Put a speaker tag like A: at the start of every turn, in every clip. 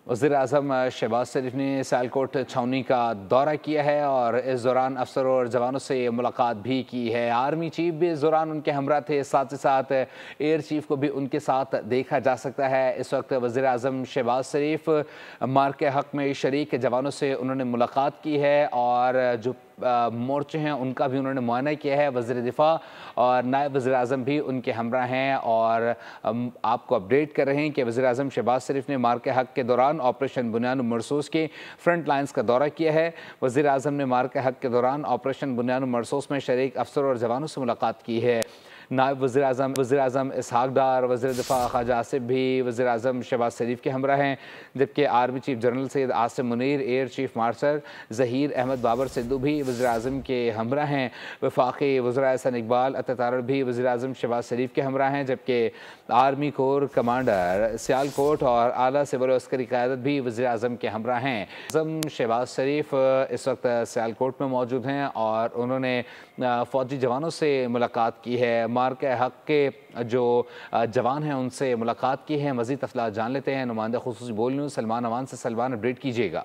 A: वज़ीर-ए-आज़म शहबाज शरीफ ने सियालकोट छावनी का दौरा किया है और इस दौरान अफसरों और जवानों से मुलाकात भी की है। आर्मी चीफ भी इस दौरान उनके हमरा थे, साथ ही साथ एयर चीफ को भी उनके साथ देखा जा सकता है। इस वक्त वज़ीर-ए-आज़म शहबाज शरीफ मार्के हक में शरीक जवानों से उन्होंने मुलाकात की है और जो मोर्चे हैं उनका भी उन्होंने मुआयना किया है। वज़ीर दिफा और नायब वज़ीर-ए-आज़म भी उनके हमरा हैं और आपको अपडेट कर रहे हैं कि वज़ीर-ए-आज़म शहबाज शरीफ ने मार्के हक के दौरान ऑपरेशन बुनियाद मरसूस के फ्रंट लाइन्स का दौरा किया है। वज़ीर-ए-आज़म ने मार्के हक के दौरान ऑपरेशन बुनियाद मरसूस में शरीक अफसरों और जवानों से मुलाकात की है। नायब वज़ीर-ए-आज़म इसहाक डार, वज़ीर दिफा ख्वाजा आसिफ भी वज़ीर-ए-आज़म शहबाज शरीफ के हमरा हैं, जबकि army chief general Syed Asim Munir, air chief marshal Zaheer Ahmed Babar Sidhu भी वज़ीर-ए-आज़म के हमरा हैं। वफाकी वज़ीर एहसन इकबाल अत्तातारड़ भी वज़ीर-ए-आज़म शहबाज शरीफ के हमरा हैं, जबकि आर्मी कोर कमांडर सियालकोट और आला सिविल अस्करी क़यादत भी वज़ीर-ए-आज़म के हमरा हैं। आज़म शहबाज शरीफ इस वक्त सियालकोट में मौजूद हैं और उन्होंने फ़ौजी जवानों से मुलाकात की है। मार्के हक के जो जवान हैं उनसे मुलाकात की है। मज़ीद तफ़सीलात जान लेते हैं नुमाइंदा ख़ुसूसी बोल न्यूज़ सलमान अवान से। सलमान, अपडेट कीजिएगा।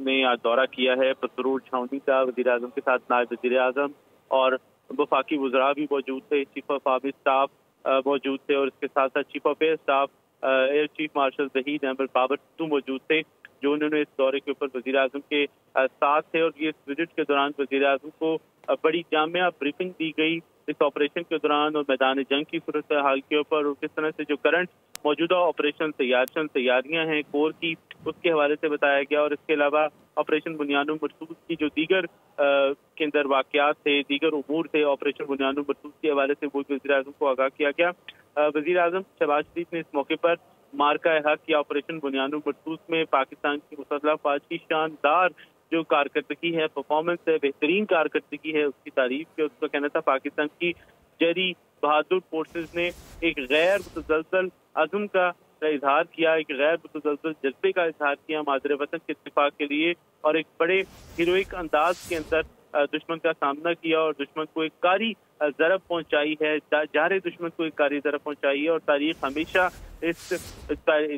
B: ने आज दौरा किया है पसरूर छावनी का, वज़ीर-ए-आज़म के साथ नायब वज़ीर-ए-आज़म और वफाकी वज़रा भी मौजूद थे, चीफ ऑफ आर्मी स्टाफ मौजूद थे और इसके साथ साथ chief of air staff air chief marshal Zaheer Ahmed Babar Sidhu मौजूद थे, जो उन्होंने इस दौरे के ऊपर वज़ीर-ए-आज़म के साथ थे। और ये इस विजिट के दौरान वज़ीर-ए-आज़म को बड़ी जामिया ब्रीफिंग दी गई इस ऑपरेशन के दौरान और मैदान जंग की सूरत हाल के ऊपर और किस तरह से जो करंट मौजूदा ऑपरेशन तैयारियां हैं कोर की, उसके हवाले से बताया गया। और इसके अलावा ऑपरेशन बुनियाद मरसूस की जो दीगर के अंदर वाक़यात थे, दीगर उमूर थे ऑपरेशन बुनियाद मरसूस के हवाले से वो वज़ीर-ए-आज़म को आगाह किया गया। वज़ीर-ए-आज़म शहबाज शरीफ ने इस मौके पर मार्का हक या ऑपरेशन बुनियाद मरसूस में पाकिस्तान की मुसल्लह फ़ौज की शानदार जो कारकर्दगी है, परफॉर्मेंस है, बेहतरीन कारकर्दगी है, उसकी तारीफ की। उसका कहना था पाकिस्तान की जरी बहादुर फोर्सेस ने एक गैर मुतज़लज़ल अज़्म का इजहार किया, एक गैर मुतज़लज़ल जज्बे का इजहार किया मादरे वतन के इत्तिफाक़ के लिए और एक बड़े हीरोइक अंदाज के अंदर दुश्मन का सामना किया और दुश्मन को एक कारी ज़रब पहुंचाई है, जारे दुश्मन को एक कारी ज़रब पहुंचाई है। और तारीख हमेशा इस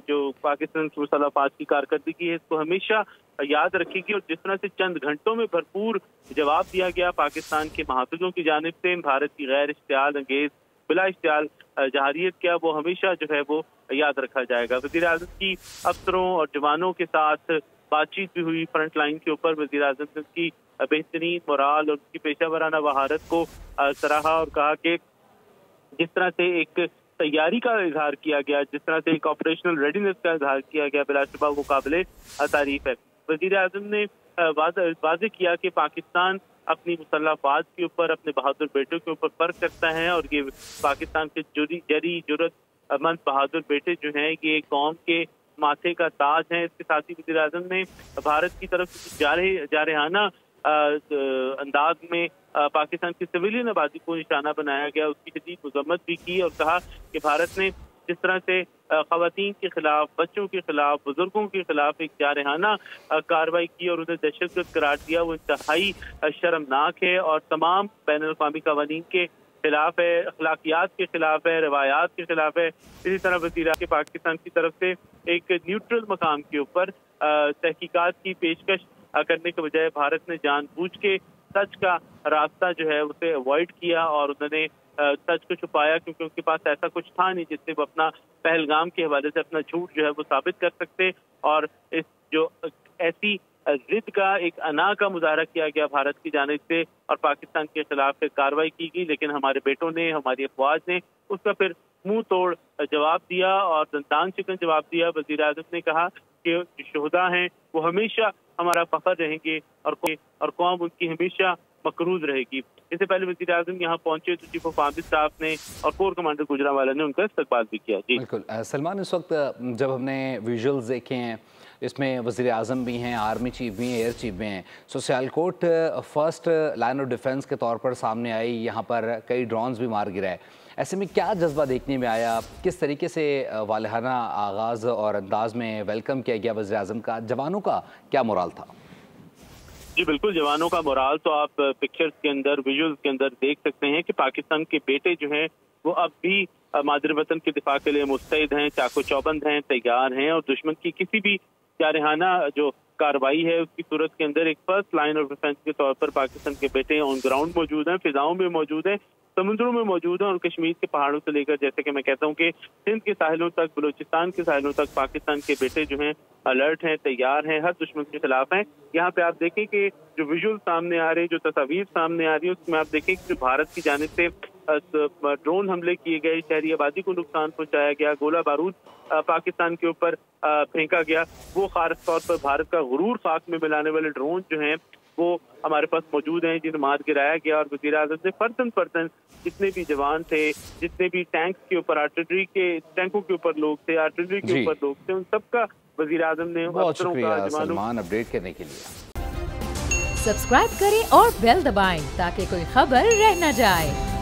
B: जो पाकिस्तान की मुसल्लह फ़ौज की कारकर्दगी है इसको हमेशा याद रखेगी। और जिस तरह से चंद घंटों में भरपूर जवाब दिया गया पाकिस्तान के महाफिजों की जानिब से, भारत की गैर इश्तियाल अंगेज बिला इश्तियाल जहारियत क्या, वो हमेशा जो है वो याद रखा जाएगा। वज़ीर-ए-आज़म की अफसरों और जवानों के साथ बातचीत भी हुई फ्रंट लाइन के ऊपर। वज़ीर-ए-आज़म ने उसकी बेहतरीन मोराल और उसकी पेशा वराना महारत को सराहा और कहा कि जिस तरह से एक तैयारी का इजहार किया गया, जिस तरह से एक ऑपरेशनल रेडीनेस का इजहार किया गया, बिलाशुबा वो काबिले तारीफ है। वज़ीर-ए-आज़म ने वाज़ेह किया कि पाकिस्तान अपनी मुसल्लह फ़ौज के ऊपर, अपने बहादुर बेटों के ऊपर फर्क करता है और ये पाकिस्तान के जरी जुर्रतमंद बहादुर बेटे जो हैं ये कौम के माथे का ताज हैं। इसके साथ ही वज़ीर-ए-आज़म ने भारत की तरफ से जारहाना अंदाज में पाकिस्तान की सिविलियन आबादी को निशाना बनाया गया, उसकी शदीद मज़म्मत भी की और कहा कि भारत ने जिस तरह से ख़वातीन के खिलाफ, बच्चों के खिलाफ, बुजुर्गों के खिलाफ एक जारहाना कार्रवाई की और उन्हें दहशतगर्द करार दिया, वो इंतहाई शर्मनाक है और तमाम बैनुल-अक़वामी क़वानीन के खिलाफ है, अखलाकियात के खिलाफ है, रवायात के खिलाफ है। इसी तरह वज़ीर के पाकिस्तान की तरफ से एक न्यूट्रल मकाम के ऊपर तहकीकात की पेशकश करने के बजाय भारत ने जानबूझ के सच का रास्ता जो है उसे अवॉइड किया और उन्होंने सच को छुपाया, क्योंकि उनके पास ऐसा कुछ था नहीं जिससे वो अपना पहलगाम के हवाले से अपना झूठ जो है वो साबित कर सकते। और इस जो ऐसी जिद का, एक अना का मुजाहरा किया गया भारत की जानिब से और पाकिस्तान के खिलाफ कार्रवाई की गई, लेकिन हमारे बेटों ने, हमारी अफवाज ने उसका फिर मुंह तोड़ जवाब दिया और दंतान चिकन जवाब दिया। वज़ीर-ए-आज़म ने कहा कि जो शोहदा हैं वो हमेशा हमारा फख्र रहेंगे और कौम उनकी हमेशा मकरूज रहेगी। इससे पहले वज़ीर-ए-आज़म यहाँ पहुंचे तो चीफ ऑफ आर्मी स्टाफ ने और कोर कमांडर गुजरांवाला ने उनका इस्तकबाल भी किया। जी
A: बिल्कुल सलमान, इस वक्त जब हमने विजुअल्स देखे हैं इसमें वज़ीर-ए-आज़म भी हैं, आर्मी चीफ भी हैं, एयर चीफ भी हैं, so Sialkot first line of defence के तौर पर सामने आई, यहाँ पर कई ड्रोन्स भी मार गिराए। ऐसे में क्या जज्बा देखने में आया, किस तरीके से वालहाना आगाज़ और अंदाज में वेलकम किया गया वज़ीर-ए-आज़म का, जवानों का क्या मोराल था?
B: जी बिल्कुल, जवानों का मोराल तो आप पिक्चर्स के अंदर, विजुअल्स के अंदर देख सकते हैं कि पाकिस्तान के बेटे जो हैं वो अब भी मादर वतन के दिफा के लिए मुस्तैद हैं, चाको चौबंद हैं, तैयार हैं और दुश्मन की किसी भी जारहाना जो कार्रवाई है उसकी सूरत के अंदर एक फर्स्ट लाइन ऑफ डिफेंस के तौर पर पाकिस्तान के बेटे ऑन ग्राउंड मौजूद हैं, फिजाओं में मौजूद हैं, समुद्रों में मौजूद हैं और कश्मीर के पहाड़ों से लेकर जैसे कि मैं कहता हूँ कि सिंध के साहिलों तक, बलूचिस्तान के साहिलों तक पाकिस्तान के बेटे जो हैं अलर्ट हैं, तैयार हैं, हर दुश्मन के खिलाफ हैं। यहाँ पे आप देखें कि जो विजुअल सामने आ रहे, जो तस्वीर सामने आ रही है उसमें आप देखें कि जो भारत की जानिब से ड्रोन हमले किए गए, शहरी आबादी को नुकसान पहुंचाया गया, गोला बारूद पाकिस्तान के ऊपर फेंका गया, वो खास तौर पर भारत का गुरूर खाक में मिलाने वाले ड्रोन जो हैं वो हमारे पास मौजूद हैं, जिन्हें मार गिराया गया। और वज़ीर आज़म ने फर्जन जितने भी जवान थे, जितने भी टैंक के ऊपर आर्टिलरी के टैंकों के ऊपर लोग थे, आर्टिलरी के ऊपर लोग थे, उन सबका वज़ीर आज़म ने
A: बहुत शुक्रिया सलमान अपडेट करने के लिए।
C: सब्सक्राइब करें और बेल दबाएं ताकि कोई खबर रह न जाए।